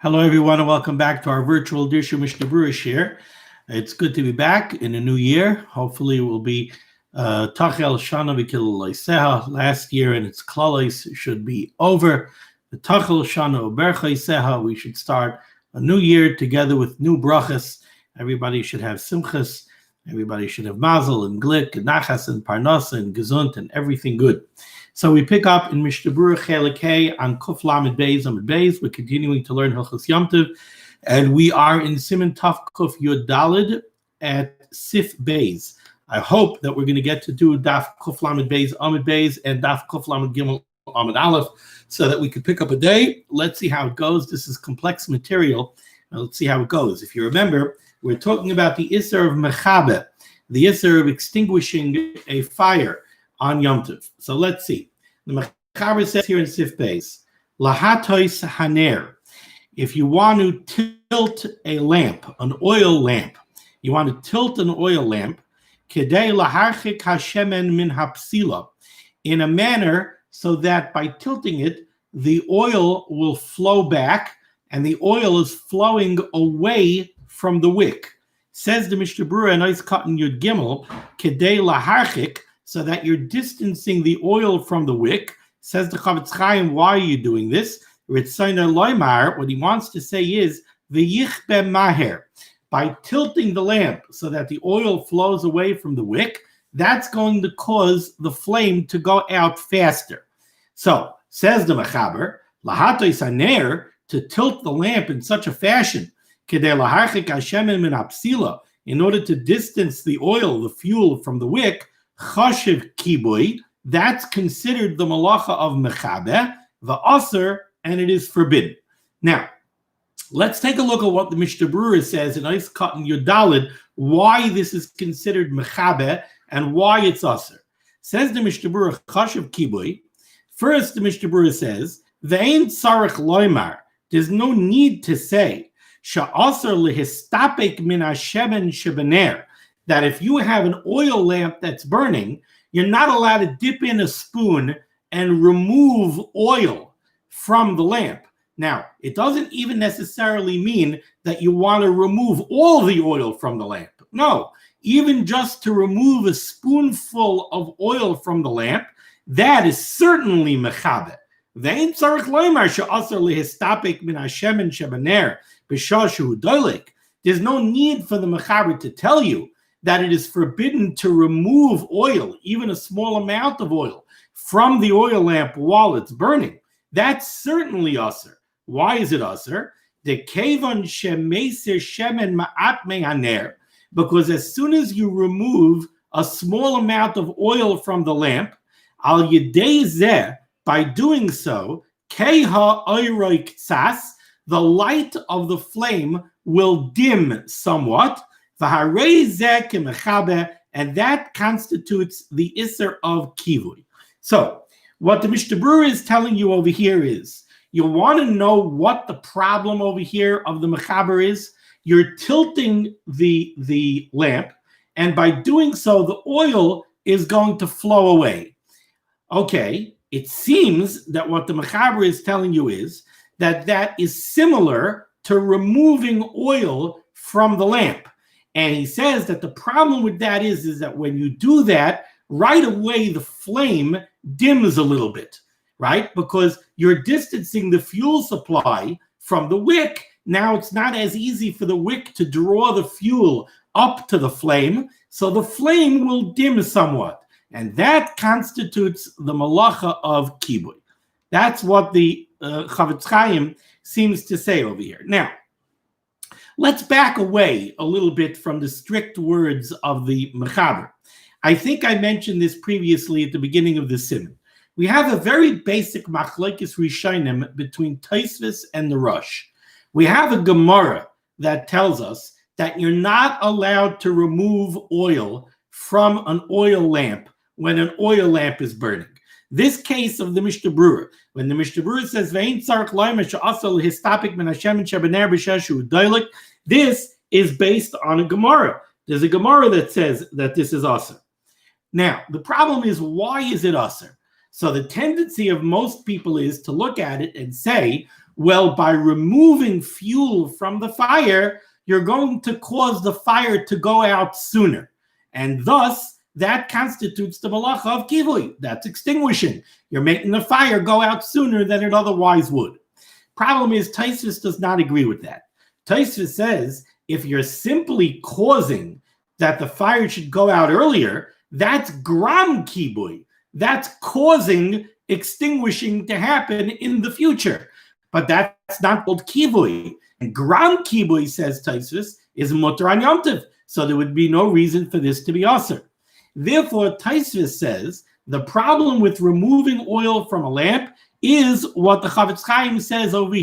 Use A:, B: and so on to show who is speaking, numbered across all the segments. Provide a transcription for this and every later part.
A: Hello, everyone, and welcome back to our virtual Dirshu Mishnah Berurah share. It's good to be back in a new year. Hopefully, it will be Tachel Shana V'Kil Leiseha. Last year and its klalos should be over. The Tachel Shana Ubercha Leiseha. We should start a new year together with new brachas. Everybody should have simchas. Everybody should have mazel and glick and nachas and parnasa and gezunt and everything good. So we pick up in Mishnah Berurah Chelik Hey on Kuf Lamed Beis Amud Beis. We're continuing to learn Hilchos Yom Tov, and we are in Siman Taf Kuf Yud Daled at Sif Beis. I hope that we're going to get to do Daf Kuf Lamed Beis Amud Beis and Daf Kuf Lamed Gimel Amud Aleph, so that we could pick up a day. Let's see how it goes. This is complex material. Now let's see how it goes. If you remember, we're talking about the Isser of Mechabe, the Isser of extinguishing a fire on Yom Tov. So let's see. The Mechaber says here in Sif Beis, Lahatois Haner. If you want to tilt a lamp, an oil lamp, you want to tilt an oil lamp, Kedei laharchik hashemen min hapsila, in a manner so that by tilting it, the oil will flow back, and the oil is flowing away from the wick. Says the Mishnah Berurah, nice cut in Yud Gimel, Kedei laharchik, so that you're distancing the oil from the wick. Says the Chavetz Chaim, why are you doing this? What he wants to say is, v'yichbe maher, by tilting the lamp so that the oil flows away from the wick, that's going to cause the flame to go out faster. So, says the Mechaber, lahatois haner, to tilt the lamp in such a fashion, kedei laharchik hashemen min hapsila, in order to distance the oil, the fuel, from the wick, chashiv kibui, that's considered the malacha of mechabe, the aser, and it is forbidden. Now, let's take a look at what the Mishnah Berurah says in Ice Cut and Yudalid, why this is considered mechabe and why it's aser. Says the Mishnah Berurah, chashiv kibui. First, the Mishnah Berurah says, ve'ein tzarich loymar, there's no need to say, sha'aser lehistapek min hashemen shebener, that if you have an oil lamp that's burning, you're not allowed to dip in a spoon and remove oil from the lamp. Now, it doesn't even necessarily mean that you want to remove all the oil from the lamp. No, even just to remove a spoonful of oil from the lamp, that is certainly mechabe. Ve'ein tzarich loymar she'aser lehistapek min hashemen shebener b'shah shehu dolik. There's no need for the mechaber to tell you that it is forbidden to remove oil, even a small amount of oil, from the oil lamp while it's burning. That's certainly aser. Why is it aser? The kevon shemeser shemen ma'at me'aner, because as soon as you remove a small amount of oil from the lamp, al yedei zeh, by doing so, keha oiroi ktsas, the light of the flame will dim somewhat, and that constitutes the Isser of Kivui. So, what the Mishnah Berurah is telling you over here is, you want to know what the problem over here of the Mechaber is? You're tilting the lamp, and by doing so, the oil is going to flow away. Okay, it seems that what the Mechaber is telling you is that is similar to removing oil from the lamp. And he says that the problem with that is that when you do that, right away the flame dims a little bit, right? Because you're distancing the fuel supply from the wick. Now it's not as easy for the wick to draw the fuel up to the flame, so the flame will dim somewhat. And that constitutes the malacha of kibui. That's what the Chavetz Chaim seems to say over here. Now, let's back away a little bit from the strict words of the Mechaber. I think I mentioned this previously at the beginning of the Siman. We have a very basic machlokes rishonim between Tosfos and the Rosh. We have a Gemara that tells us that you're not allowed to remove oil from an oil lamp when an oil lamp is burning. This case of the Mishnah Berurah, when the Mishnah Berurah says, "Ve'ein tzarich loymar she'aser lehistapek min hashemen shebener b'shah shehu dolik," this is based on a Gemara. There's a Gemara that says that this is aser. Now, the problem is, why is it aser? So the tendency of most people is to look at it and say, Well, by removing fuel from the fire, you're going to cause the fire to go out sooner. And thus, that constitutes the malacha of kivui. That's extinguishing. You're making the fire go out sooner than it otherwise would. Problem is, Tosfos does not agree with that. Tosfos says, if you're simply causing that the fire should go out earlier, that's gram kibui. That's causing extinguishing to happen in the future. But that's not called kivui. And gram kibui, says Tosfos, is mutar on Yom Tov. So there would be no reason for this to be asur. Therefore, Tosfos says the problem with removing oil from a lamp is what the Chavetz Chaim says over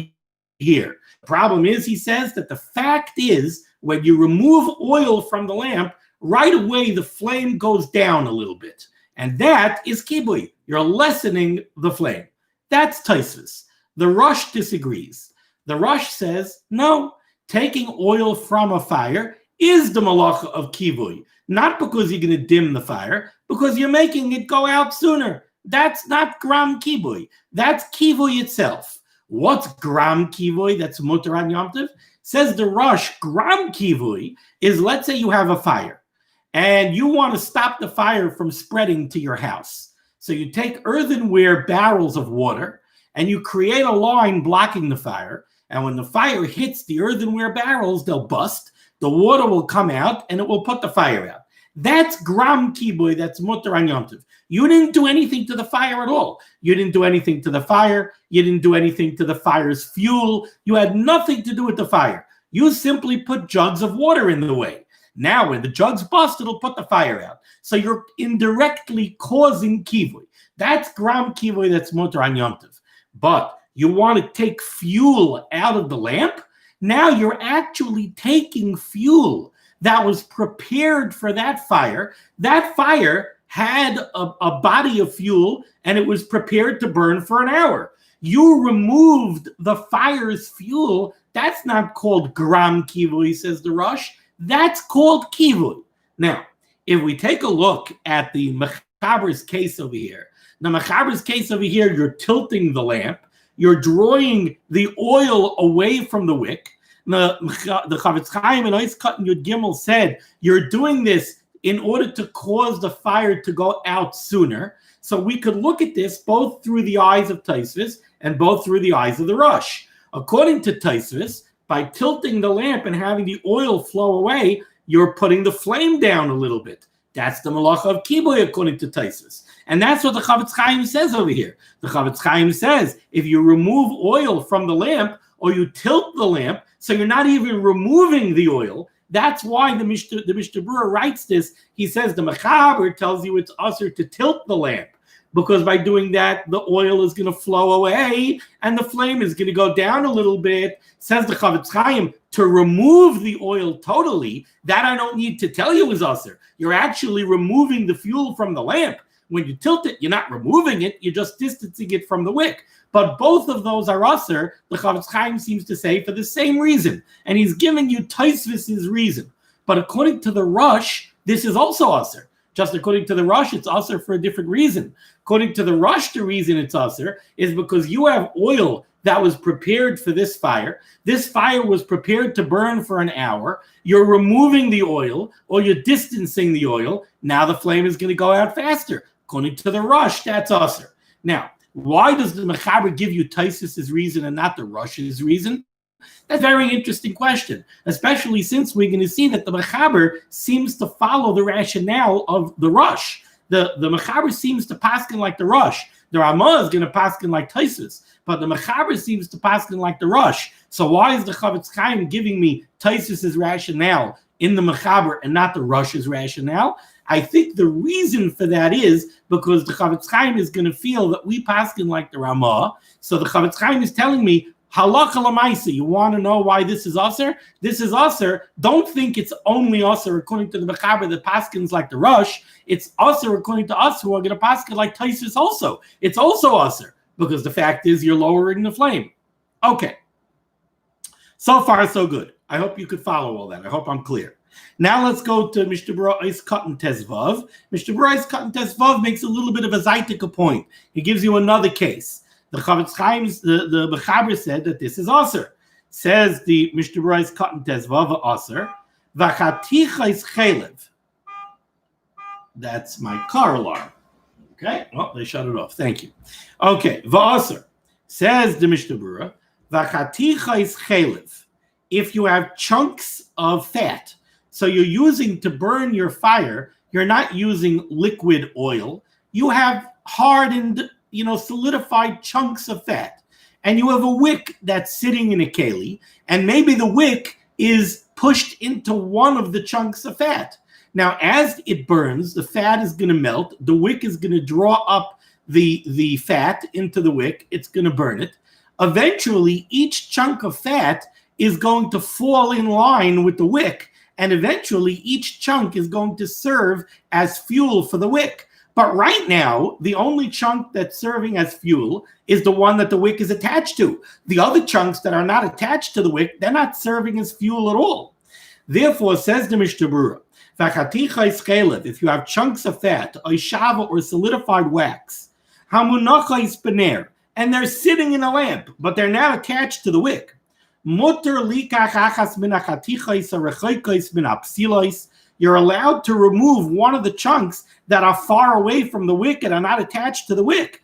A: here. The problem is, he says, that the fact is, when you remove oil from the lamp, right away the flame goes down a little bit. And that is kibui. You're lessening the flame. That's Tosfos. The Rosh disagrees. The Rosh says, no, taking oil from a fire is the malacha of kivui. Not because you're going to dim the fire, because you're making it go out sooner. That's not gram kivui. That's kivui itself. What's gram kivui that's mutar on Yom Tov? Says the Rosh, gram kivui is, let's say you have a fire and you want to stop the fire from spreading to your house. So you take earthenware barrels of water and you create a line blocking the fire. And when the fire hits the earthenware barrels, they'll bust. The water will come out and it will put the fire out. That's gram kibui, that's mutar on Yom Tov. You didn't do anything to the fire at all. You didn't do anything to the fire. You didn't do anything to the fire's fuel. You had nothing to do with the fire. You simply put jugs of water in the way. Now, when the jugs bust, it'll put the fire out. So you're indirectly causing kivui. That's gram kivui, that's mutar on Yom Tov. But you want to take fuel out of the lamp? Now you're actually taking fuel that was prepared for that fire. That fire had a body of fuel and it was prepared to burn for an hour. You removed the fire's fuel. That's not called gram kivui, says the Rosh. That's called kivui. Now, if we take a look at the Mechaber's case over here, the Mechaber's case over here, you're tilting the lamp. You're drawing the oil away from the wick. The Chavetz Chaim and Ois Katan Yud Gimel said, you're doing this in order to cause the fire to go out sooner. So we could look at this both through the eyes of Tosfos and both through the eyes of the Rosh. According to Tosfos, by tilting the lamp and having the oil flow away, you're putting the flame down a little bit. That's the malacha of kibui, according to Tosfos. And that's what the Chavetz Chaim says over here. The Chavetz Chaim says, if you remove oil from the lamp, or you tilt the lamp, so you're not even removing the oil. That's why the Mishnah Berurah writes this. He says the Mechaber tells you it's usher to tilt the lamp, because by doing that, the oil is going to flow away and the flame is going to go down a little bit. Says the Chavetz Chaim, to remove the oil totally, that I don't need to tell you is usher. You're actually removing the fuel from the lamp. When you tilt it, you're not removing it, you're just distancing it from the wick. But both of those are usher, the Chavetz Chaim seems to say, for the same reason. And he's giving you Tosfos' reason. But according to the Rosh, this is also usher. Just according to the Rosh, it's usher for a different reason. According to the Rosh, the reason it's usher is because you have oil that was prepared for this fire. This fire was prepared to burn for an hour. You're removing the oil, or you're distancing the oil. Now the flame is going to go out faster. According to the Rosh, that's usher. Now, why does the Mechaber give you Tosfos' reason and not the Rosh's reason? That's a very interesting question, especially since we're going to see that the Mechaber seems to follow the rationale of the Rosh. The Mechaber seems to paskin like the Rosh. The Ramah is going to paskin like Tosfos, but the Mechaber seems to paskin like the Rosh. So why is the Chavetz Chaim giving me Tosfos' rationale in the Mechaber and not the Rosh's rationale? I think the reason for that is because the Chavetz Chaim is going to feel that we paskin like the Ramah. So the Chavetz Chaim is telling me, halakha l'maisa, you want to know why this is usher? This is usher. Don't think it's only usher according to the Mechaber that paskins like the Rosh. It's usher according to us who are going to paskin like Tosfos also. It's also usher because the fact is you're lowering the flame. Okay. So far, so good. I hope you could follow all that. I hope I'm clear. Now let's go to Mishnah Berurah Ois Katan Tezvav. Mishnah Berurah Ois Katan Tezvav makes a little bit of a zaitika point. He gives you another case. The Chavetz Chaim, the Mechaber said that this is aser. Says the Mishnah Berurah Katan Tezvav aser, v'chatichais chelev. That's my car alarm. Okay, well, they shut it off. Thank you. Okay, v'aser. Says the Mishnah Berurah, v'chatichais chelev. If you have chunks of fat, so you're using to burn your fire, you're not using liquid oil. You have hardened, solidified chunks of fat. And you have a wick that's sitting in a keli, and maybe the wick is pushed into one of the chunks of fat. Now, as it burns, the fat is going to melt. The wick is going to draw up the fat into the wick. It's going to burn it. Eventually, each chunk of fat is going to fall in line with the wick, and eventually each chunk is going to serve as fuel for the wick. But right now, the only chunk that's serving as fuel is the one that the wick is attached to. The other chunks that are not attached to the wick, they're not serving as fuel at all. Therefore, says the Mishnah Berurah, if you have chunks of fat, oishava or solidified wax, hamunachais bener, and they're sitting in a lamp, but they're now attached to the wick. You're allowed to remove one of the chunks that are far away from the wick and are not attached to the wick.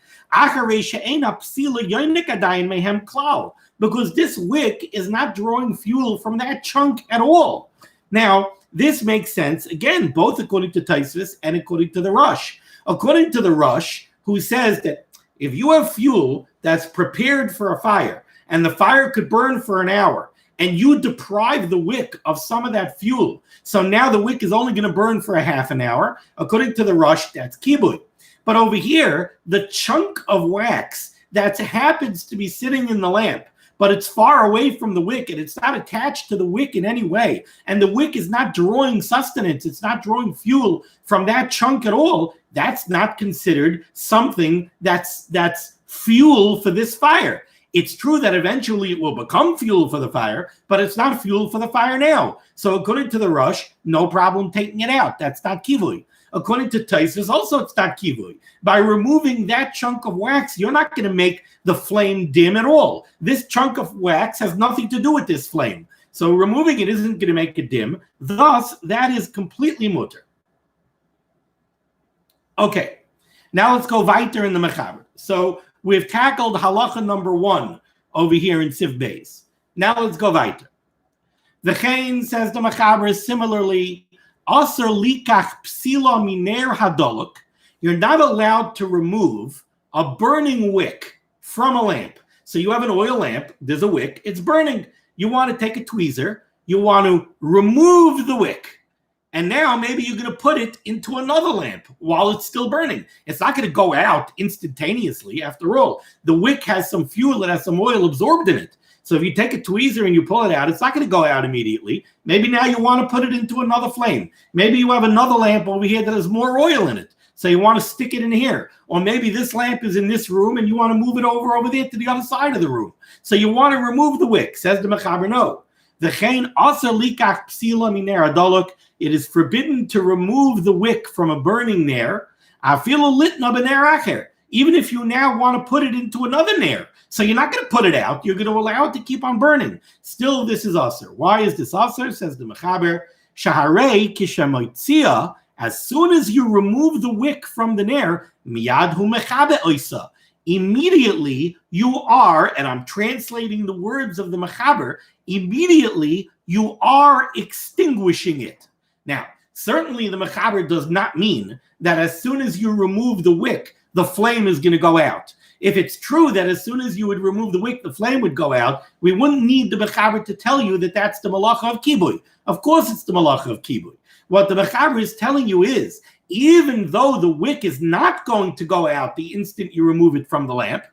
A: Because this wick is not drawing fuel from that chunk at all. Now, this makes sense, again, both according to Tosfos and according to the Rush. According to the Rush, who says that if you have fuel that's prepared for a fire, and the fire could burn for an hour, and you deprive the wick of some of that fuel, so now the wick is only going to burn for a half an hour. According to the Rush, that's kibui. But over here, the chunk of wax that happens to be sitting in the lamp, but it's far away from the wick, and it's not attached to the wick in any way, and the wick is not drawing sustenance, it's not drawing fuel from that chunk at all, that's not considered something that's fuel for this fire. It's true that eventually it will become fuel for the fire, but it's not fuel for the fire now. So according to the Rush, no problem taking it out. That's not kivui. According to Tosfos, also it's not kivui. By removing that chunk of wax, you're not going to make the flame dim at all. This chunk of wax has nothing to do with this flame. So removing it isn't going to make it dim. Thus, that is completely mutter. Okay, now let's go weiter in the Mechaber. So we've tackled halacha number 1 over here in Siv Beis. Now let's go weiter. The Chain says the Mechaber is similarly, Aser likach psila miner hadolok. You're not allowed to remove a burning wick from a lamp. So you have an oil lamp, there's a wick, it's burning. You want to take a tweezer, you want to remove the wick. And now maybe you're going to put it into another lamp while it's still burning. It's not going to go out instantaneously. After all, the wick has some fuel, it has some oil absorbed in it. So if you take a tweezer and you pull it out, it's not going to go out immediately. Maybe now you want to put it into another flame. Maybe you have another lamp over here that has more oil in it. So you want to stick it in here. Or maybe this lamp is in this room and you want to move it over there to the other side of the room. So you want to remove the wick. Says the Mechaber, no. The Chain also likach psila miner adolok. It is forbidden to remove the wick from a burning nair. Afilu litna b'ner acher. Even if you now want to put it into another nair. So you're not going to put it out. You're going to allow it to keep on burning. Still, this is aser. Why is this aser? Says the Mechaber, shaharei kishamoitzia. As soon as you remove the wick from the nair, miyad hu mechabe oisa. Immediately you are, and I'm translating the words of the Mechaber, immediately you are extinguishing it. Now, certainly the Mechaber does not mean that as soon as you remove the wick, the flame is going to go out. If it's true that as soon as you would remove the wick, the flame would go out, we wouldn't need the Mechaber to tell you that that's the malacha of kibui. Of course it's the malacha of kibui. What the Mechaber is telling you is, even though the wick is not going to go out the instant you remove it from the lamp,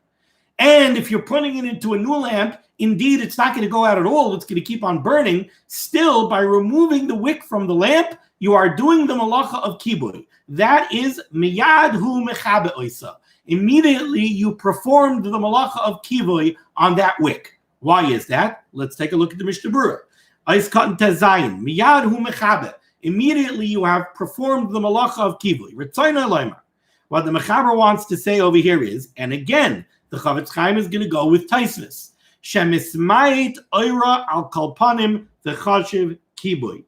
A: and if you're putting it into a new lamp, indeed it's not going to go out at all, it's going to keep on burning, still by removing the wick from the lamp, you are doing the malacha of kibui. That is miyad hu mechabe oisa. Immediately you performed the malacha of kibui on that wick. Why is that? Let's take a look at the Mishnah Berurah. Ais katan tezayin, miyad hu mechabe. Immediately you have performed the malacha of kibui. What the Mechaber wants to say over here is, and again, The Chavetz Chaim is going to go with Taisvis. Shemismayit oira al kalpanim v'chashiv kibui.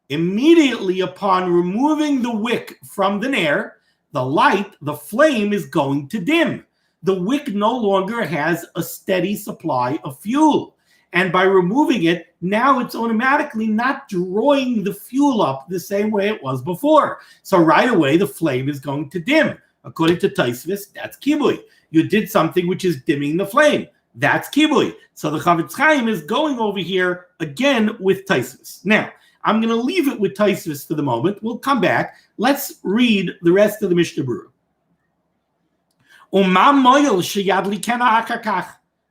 A: Immediately upon removing the wick from the nair, the flame is going to dim. The wick no longer has a steady supply of fuel. And by removing it, now it's automatically not drawing the fuel up the same way it was before. So right away, the flame is going to dim. According to Taisvis, that's kibui. You did something which is dimming the flame. That's kibui. So the Chavetz Chaim is going over here again with Taisvis. Now, I'm going to leave it with Taisvis for the moment. We'll come back. Let's read the rest of the Mishnah Berurah.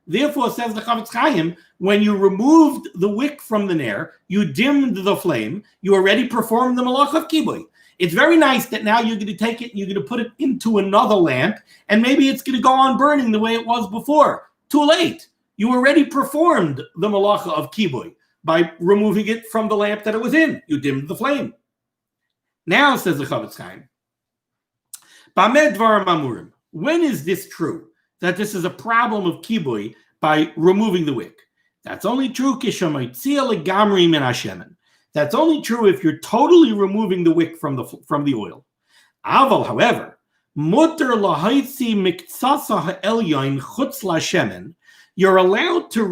A: Therefore, says the Chavetz Chaim, when you removed the wick from the nair, you dimmed the flame, you already performed the malach of kibui. It's very nice that now you're going to take it and you're going to put it into another lamp, and maybe it's going to go on burning the way it was before. Too late. You already performed the malacha of kibui by removing it from the lamp that it was in. You dimmed the flame. Now, says the Chavetz Chaim, Bamed dvarim amurim. When is this true? That this is a problem of kibui by removing the wick. That's only true That's only true if you're totally removing the wick from the oil. Aval, however, mutter lahaitzi miktsasa ha'elyon chutz lashemen. You're allowed to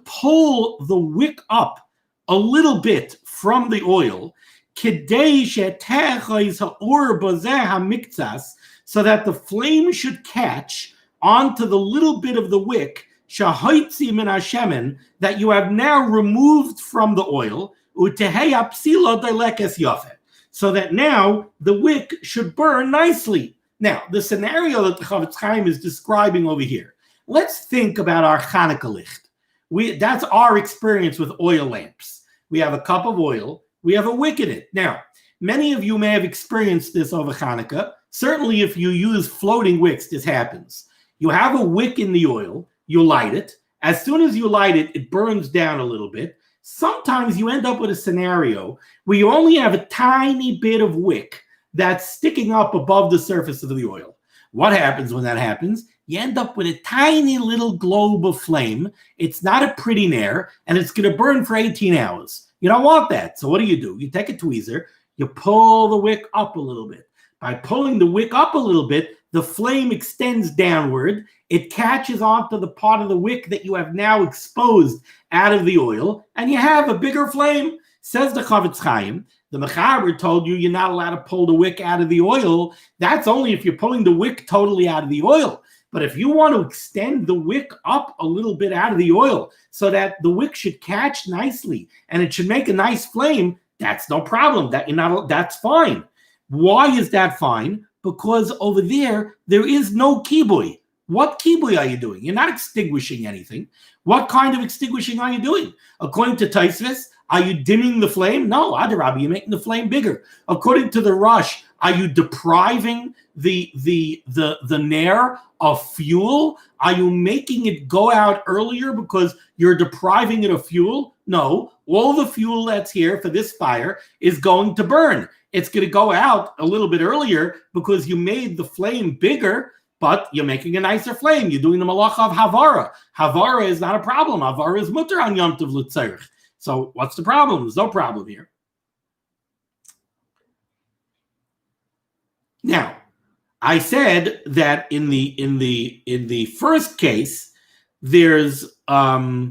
A: pull the wick up a little bit from the oil, kedei she'techais ha'or bazeh ha'miktsas, so that the flame should catch onto the little bit of the wick shahaitzi min hashemen that you have now removed from the oil, uteheya psila delekes yafet, so that now the wick should burn nicely. Now, the scenario that the Chavetz Chaim is describing over here, let's think about our Hanukkah licht. That's our experience with oil lamps. We have a cup of oil, we have a wick in it. Now, many of you may have experienced this over Hanukkah. Certainly, if you use floating wicks, this happens. You have a wick in the oil, you light it. As soon as you light it, it burns down a little bit. Sometimes you end up with a scenario where you only have a tiny bit of wick that's sticking up above the surface of the oil. What happens when that happens? You end up with a tiny little globe of flame. It's not a pretty nair, and it's going to burn for 18 hours. You don't want that. So what do? You take a tweezer, you pull the wick up a little bit. By pulling the wick up a little bit, the flame extends downward. It catches onto the part of the wick that you have now exposed out of the oil, and you have a bigger flame. Says the Chavetz Chaim, the Mechaber told you you're not allowed to pull the wick out of the oil. That's only if you're pulling the wick totally out of the oil. But if you want to extend the wick up a little bit out of the oil so that the wick should catch nicely and it should make a nice flame, that's no problem. That's fine. Why is that fine? Because over there is no kibui. What kibui are you doing? You're not extinguishing anything. What kind of extinguishing are you doing? According to Taisvis, are you dimming the flame? No, Adarabah, you're making the flame bigger. According to the Rush, are you depriving the nair of fuel? Are you making it go out earlier because you're depriving it of fuel? No, all the fuel that's here for this fire is going to burn. It's going to go out a little bit earlier because you made the flame bigger, but you're making a nicer flame. You're doing the malacha of havara. Havara is not a problem. Havara is mutter on Yom Tov l'tzarich. So what's the problem? There's no problem here. Now, I said that in the first case, there's a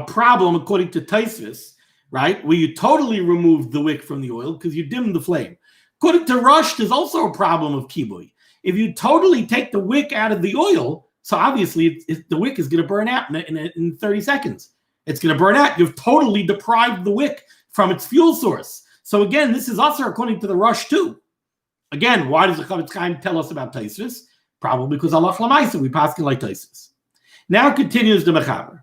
A: problem according to Taisvis, right? Where you totally removed the wick from the oil because you dimmed the flame. According to Rush, there's also a problem of kibui. If you totally take the wick out of the oil, so obviously the wick is going to burn out in 30 seconds. It's going to burn out. You've totally deprived the wick from its fuel source. So again, this is also according to the Rush too. Again, why does the Chavetz Chaim tell us about Taisvis? Probably because Allah Lamaisa, we pass it like Taisvis. Now continues the Mechaber.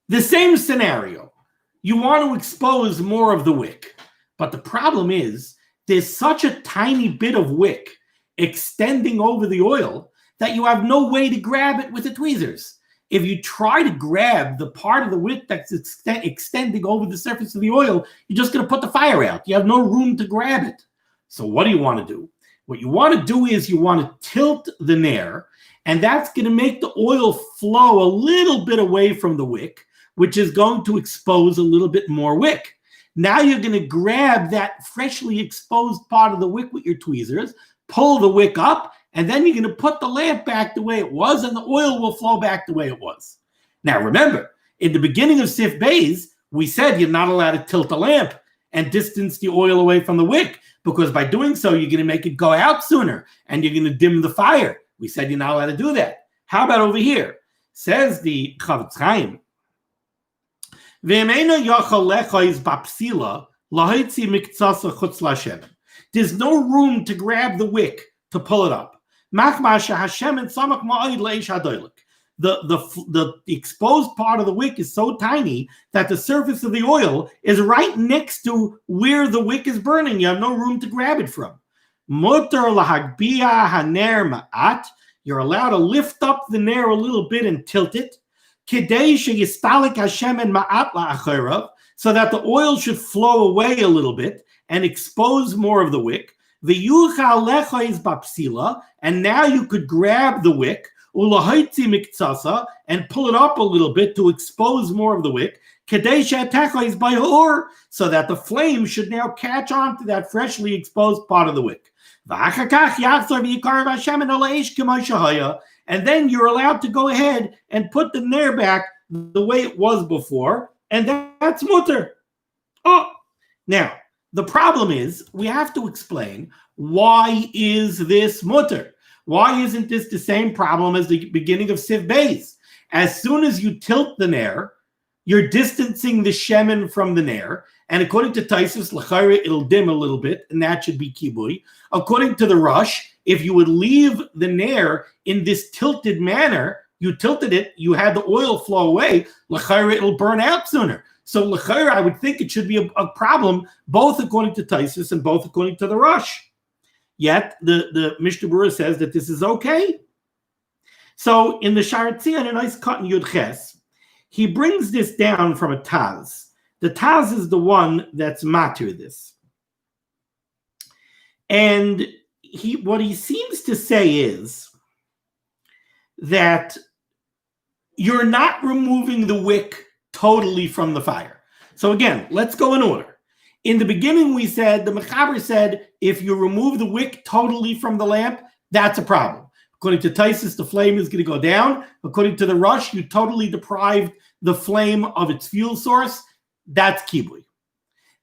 A: The same scenario. You want to expose more of the wick. But the problem is there's such a tiny bit of wick extending over the oil that you have no way to grab it with the tweezers. If you try to grab the part of the wick that's extending over the surface of the oil, you're just going to put the fire out. You have no room to grab it. So what do you want to do? What you want to do is you want to tilt the nair, and that's going to make the oil flow a little bit away from the wick, which is going to expose a little bit more wick. Now you're going to grab that freshly exposed part of the wick with your tweezers, pull the wick up, and then you're going to put the lamp back the way it was, and the oil will flow back the way it was. Now remember, in the beginning of Sif Beis, we said you're not allowed to tilt the lamp and distance the oil away from the wick, because by doing so, you're going to make it go out sooner, and you're going to dim the fire. We said you're not allowed to do that. How about over here? Says the Chavetz Chaim, there's no room to grab the wick to pull it up. The exposed part of the wick is so tiny that the surface of the oil is right next to where the wick is burning. You have no room to grab it from. You're allowed to lift up the nair a little bit and tilt it, so that the oil should flow away a little bit and expose more of the wick. And now you could grab the wick and pull it up a little bit to expose more of the wick, so that the flame should now catch on to that freshly exposed part of the wick. And then you're allowed to go ahead and put the nair back the way it was before, and that's mutter. Oh, now the problem is we have to explain, why is this mutter? Why isn't this the same problem as the beginning of Sif Beis? As soon as you tilt the nair, you're distancing the shemen from the nair, and according to Taisus, l'chayre, it'll dim a little bit, and that should be kibui. According to the Rush, if you would leave the nair in this tilted manner, you tilted it, you had the oil flow away, l'chayre, it'll burn out sooner. So l'chayre, I would think it should be a problem, both according to Taisus and both according to the Rush. Yet the Mishnah Berurah says that this is okay. So in the Sharatzi, a nice cut in Yud Ches, he brings this down from a Taz. The Taz is the one that's matir this. And what he seems to say is that you're not removing the wick totally from the fire. So again, let's go in order. In the beginning, we said, the Mechaber said, if you remove the wick totally from the lamp, that's a problem. According to Taisus, the flame is going to go down. According to the Rush, you totally deprived the flame of its fuel source. That's kibui.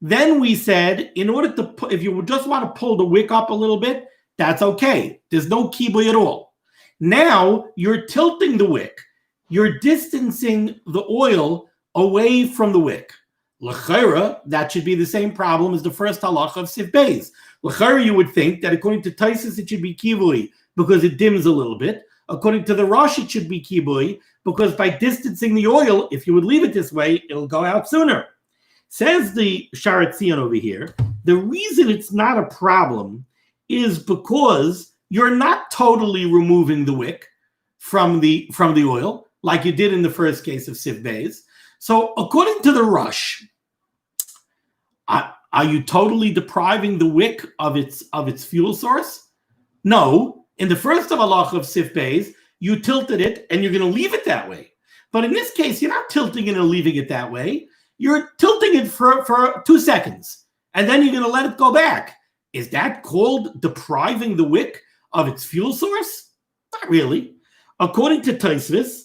A: Then we said, in order to, if you just want to pull the wick up a little bit, that's okay. There's no kibui at all. Now you're tilting the wick. You're distancing the oil away from the wick. L'chayra, that should be the same problem as the first halacha of Sif Beis. L'chayra, you would think that according to Taisus, it should be kibui because it dims a little bit. According to the Rosh, it should be kibui because by distancing the oil, if you would leave it this way, it'll go out sooner. Says the Sharatzion over here, the reason it's not a problem is because you're not totally removing the wick from the oil like you did in the first case of Sif Beis. So according to the Rush, are you totally depriving the wick of its fuel source? No. In the first of halacha of Sif Beis, you tilted it and you're going to leave it that way. But in this case, you're not tilting it and leaving it that way. You're tilting it for 2 seconds, and then you're going to let it go back. Is that called depriving the wick of its fuel source? Not really. According to Tosfos,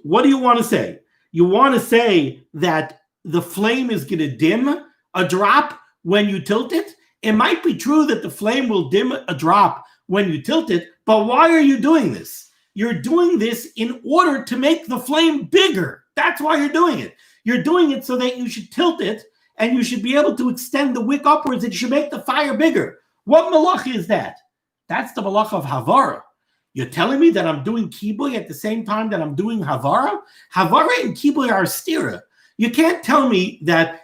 A: what do you want to say? You want to say that the flame is going to dim a drop when you tilt it? It might be true that the flame will dim a drop when you tilt it, but why are you doing this? You're doing this in order to make the flame bigger. That's why you're doing it. You're doing it so that you should tilt it and you should be able to extend the wick upwards and you should make the fire bigger. What malacha is that? That's the malacha of havara. You're telling me that I'm doing kibui at the same time that I'm doing havara? Havara and kibui are stira. You can't tell me that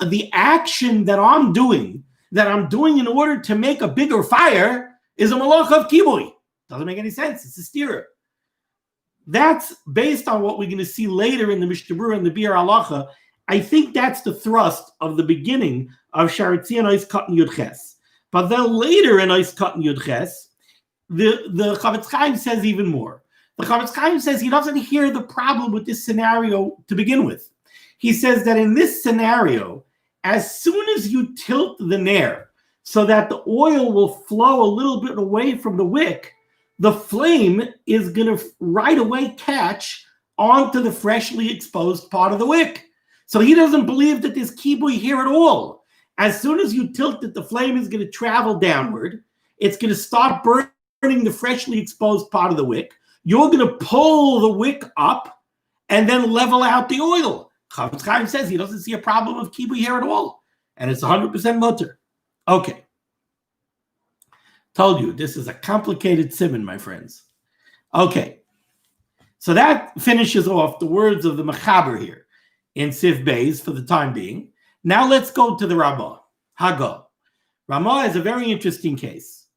A: the action that I'm doing in order to make a bigger fire is a malacha of kibui. Doesn't make any sense. It's a stira. That's based on what we're going to see later in the Mishnah Berurah and the Biur Halacha. I think that's the thrust of the beginning of Sharatzianois Katan Yud Ches. But then later in Eis Katan Yud Ches, the Chavetz Chaim says even more. The Chavetz Chaim says he doesn't hear the problem with this scenario to begin with. He says that in this scenario, as soon as you tilt the nair so that the oil will flow a little bit away from the wick, the flame is going to right away catch onto the freshly exposed part of the wick. So he doesn't believe that there's kibui here at all. As soon as you tilt it, the flame is going to travel downward. It's going to start burning the freshly exposed part of the wick. You're going to pull the wick up and then level out the oil. Chavetz Chaim says he doesn't see a problem of kibui here at all. And it's 100% mutter. Okay. Told you, this is a complicated siman, my friends. Okay. So that finishes off the words of the Mechaber here in Sif Beis for the time being. Now let's go to the Ramah. Haga. Ramah is a very interesting case.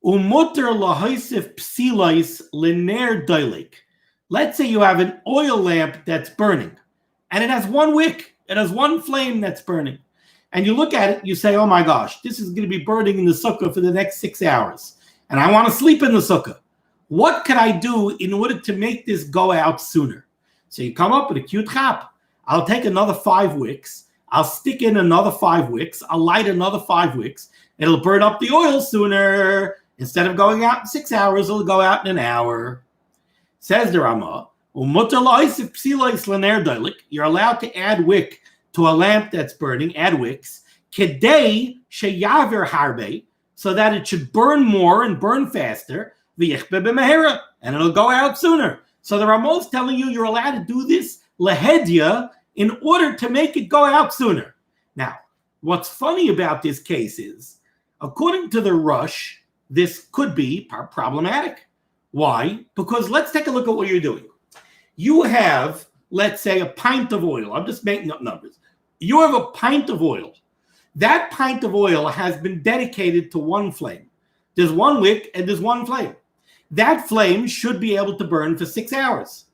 A: Umuter lahaisif psilais liner doilik. Let's say you have an oil lamp that's burning, and it has one wick. It has one flame that's burning. And you look at it, you say, oh my gosh, this is going to be burning in the sukkah for the next 6 hours. And I want to sleep in the sukkah. What can I do in order to make this go out sooner? So you come up with a cute chap. I'll take another 5 wicks. I'll stick in another 5 wicks. I'll light another 5 wicks. It'll burn up the oil sooner. Instead of going out in 6 hours, it'll go out in an hour. Says the Ramah, you're allowed to add wick to a lamp that's burning, add wicks, kedei sheyaver harbe, so that it should burn more and burn faster, and it'll go out sooner. So the Ramah is telling you you're allowed to do this lehedia in order to make it go out sooner. Now, what's funny about this case is, according to the Rush, this could be problematic. Why? Because let's take a look at what you're doing. You have, let's say, a pint of oil. I'm just making up numbers. You have a pint of oil. That pint of oil has been dedicated to one flame. There's one wick and there's one flame. That flame should be able to burn for 6 hours.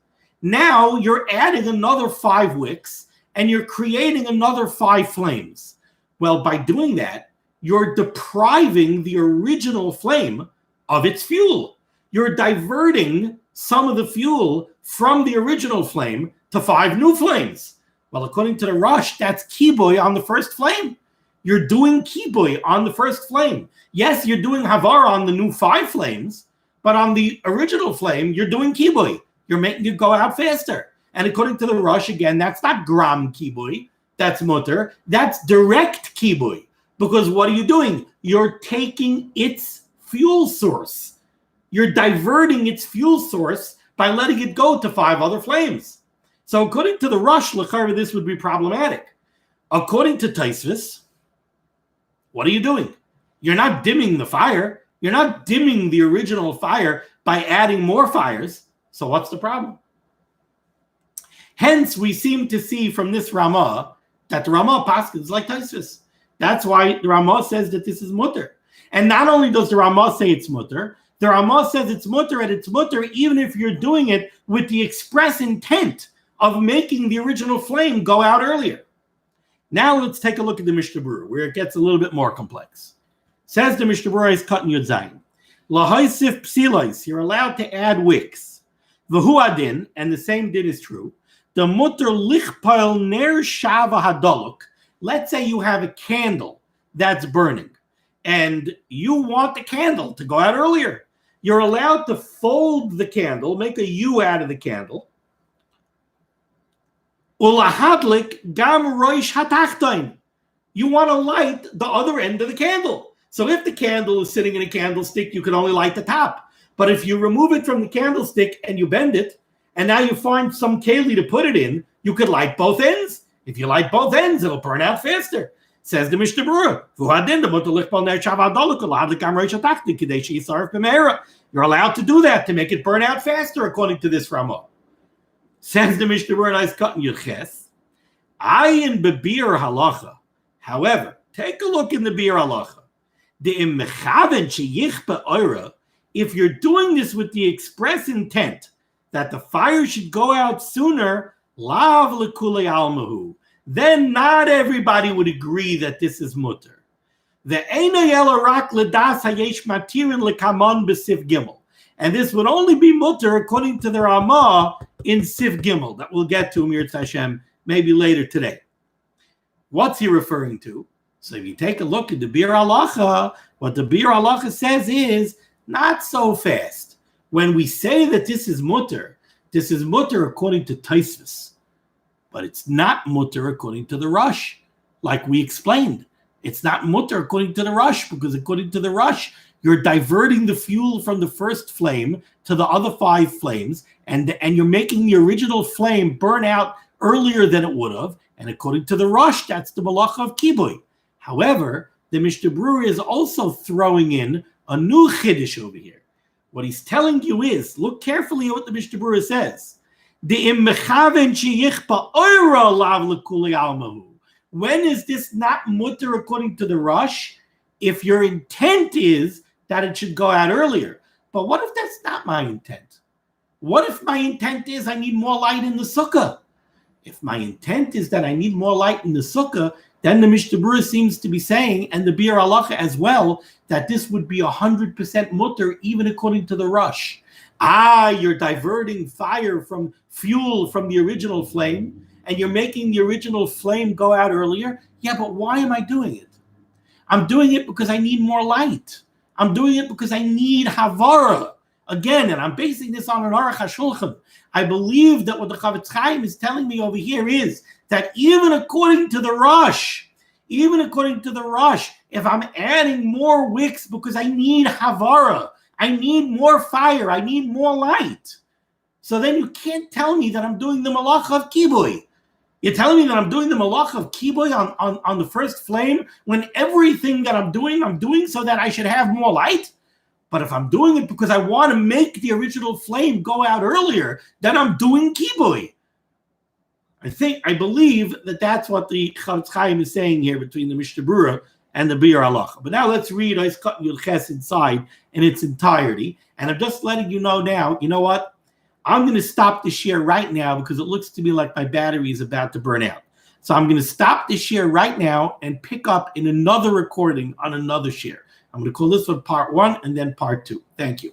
A: Now you're adding another 5 wicks and you're creating another 5 flames. Well, by doing that, you're depriving the original flame of its fuel. You're diverting some of the fuel from the original flame to 5 new flames. Well, according to the Rush, that's kibui on the first flame. You're doing kibui on the first flame. Yes, you're doing havar on the new 5 flames, but on the original flame, you're doing kibui. You're making it go out faster. And according to the Rush, again, that's not gram kibui. That's mutter. That's direct kibui. Because what are you doing? You're taking its fuel source. You're diverting its fuel source by letting it go to 5 other flames. So according to the Rush, l'chara, this would be problematic. According to Taisvis, what are you doing? You're not dimming the fire. You're not dimming the original fire by adding more fires. So what's the problem? Hence, we seem to see from this Ramah that the Ramah paskins like Taisvis. That's why the Ramah says that this is mutter. And not only does the Ramah say it's mutter, the Ramah says it's mutter, and it's mutter even if you're doing it with the express intent of making the original flame go out earlier. Now let's take a look at the Mishnah Berurah, where it gets a little bit more complex. Says the Mishnah Berurah is cutting Yud Zayin. Lahaisif psilais, you're allowed to add wicks. V'hu adin, and the same din is true. The mutter lichpil ner shava hadoluk. Let's say you have a candle that's burning, and you want the candle to go out earlier. You're allowed to fold the candle, make a U out of the candle. Ulahadlik gam roish hatachtain. You want to light the other end of the candle. So if the candle is sitting in a candlestick, you can only light the top. But if you remove it from the candlestick and you bend it, and now you find some keli to put it in, you could light both ends. If you light both ends, it'll burn out faster. Says the Mishnah Berurah. You're allowed to do that to make it burn out faster, according to this Ramah. Says the Mishnah Berurah, nice cutting your ches. Ayin bebir halacha. However, take a look in the bir halacha. If you're doing this with the express intent that the fire should go out sooner, lav lekule almahu, then not everybody would agree that this is mutter. And this would only be mutter according to the Ramah in Sif Gimel. That we'll get to Mir Hashem maybe later today. What's he referring to? So if you take a look at the Bir Halacha, what the Bir Halacha says is not so fast. When we say that this is mutter according to Taisvis, but it's not mutter according to the Rush, like we explained. It's not mutter according to the Rush, because according to the Rush, you're diverting the fuel from the first flame to the other 5 flames, and you're making the original flame burn out earlier than it would have. And according to the Rush, that's the malacha of kibui. However, the Mishnah Berurah is also throwing in a new chiddush over here. What he's telling you is, look carefully at what the Mishnah Berurah says. When is this not mutter according to the Rush? If your intent is that it should go out earlier. But what if that's not my intent? What if my intent is I need more light in the sukkah? If my intent is that I need more light in the sukkah, then the Mishnah Berurah seems to be saying, and the Bir Halacha as well, that this would be 100% mutter even according to the Rush. You're diverting fire from fuel from the original flame, and you're making the original flame go out earlier. Yeah, but why am I doing it? I'm doing it because I need more light. I'm doing it because I need Havara. Again, and I'm basing this on an Aruch HaShulchan. I believe that what the Chavetz Chaim is telling me over here is that even according to the Rush, if I'm adding more wicks because I need Havara, I need more fire, I need more light, so then you can't tell me that I'm doing the malacha of kibui. You're telling me that I'm doing the malacha of kibui on the first flame when everything that I'm doing so that I should have more light? But if I'm doing it because I want to make the original flame go out earlier, then I'm doing kibui. I believe that that's what the Chavetz Chaim is saying here between the Mishnah Berurah and the Bir Halacha. But now let's read Ois Katan Yud Ches inside in its entirety. And I'm just letting you know now, you know what? I'm going to stop the share right now because it looks to me like my battery is about to burn out. So I'm going to stop the share right now and pick up in another recording on another share. I'm going to call this one part 1 and then part 2. Thank you.